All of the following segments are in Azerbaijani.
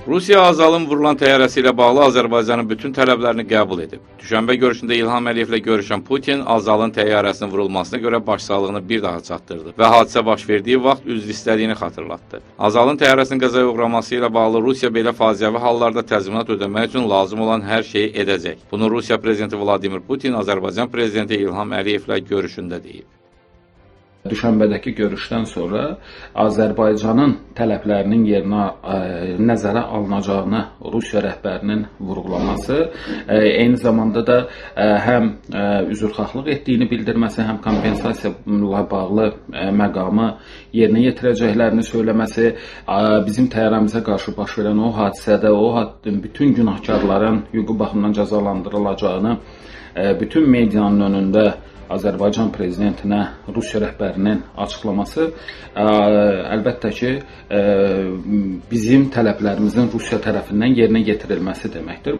Rusiya Azalın vurulan təyyarəsi ilə bağlı Azərbaycanın bütün tələblərini qəbul edib. Düşənbə görüşündə İlham Əliyevlə görüşən Putin Azalın təyyarəsinin vurulmasına görə başsağlığını bir daha çatdırdı və hadisə baş verdiyi vaxt üzr istədiyini xatırlatdı. Azalın təyyarəsinin qəzaya uğraması ilə bağlı Rusiya belə faciəvi hallarda təzminat ödəmək üçün lazım olan hər şeyi edəcək. Bunu Rusiya prezidenti Vladimir Putin Azərbaycan prezidenti İlham Əliyevlə görüşündə deyib. Düşənbədəki görüşdən sonra Azərbaycanın tələblərinin yerinə nəzərə alınacağını Rusiya rəhbərinin vurğulaması, eyni zamanda da həm üzrxahlıq etdiyini bildirməsi, həm kompensasiya ilə bağlı məqamı yerinə yetirəcəklərini söyləməsi, bizim təyyarəmizə qarşı baş verən o hadisədə bütün günahkarların hüquqi baxımdan cəzalandırılacağını bütün medianın önündə Azərbaycan prezidentinə Rusiya rəhbərinin açıqlaması əlbəttə ki, bizim tələblərimizin Rusiya tərəfindən yerinə yetirilməsi deməkdir.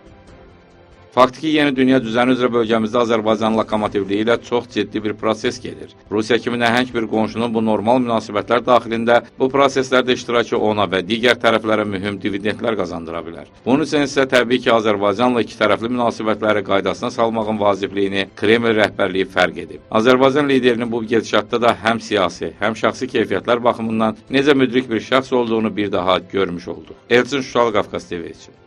Faktiki yeni dünya düzəni üzrə bölgəmizdə Azərbaycan lokomotivliyi ilə çox ciddi bir proses gedir. Rusiya kimi nəhəng bir qonşunun bu normal münasibətlər daxilində bu proseslərdə iştirakı ona və digər tərəflərə mühüm dividendlər qazandıra bilər. Bunun üçün isə təbii ki, Azərbaycanla iki tərəfli münasibətləri qaydasına salmağın vacibliyini Kreml rəhbərliyi fərq edib. Azərbaycan liderinin bu gedişatda da həm siyasi, həm şəxsi keyfiyyətlər baxımından necə müdrik bir şəxs olduğunu bir daha görmüş olduq. Elçin Şuşalı, Qafqaz TV üçün.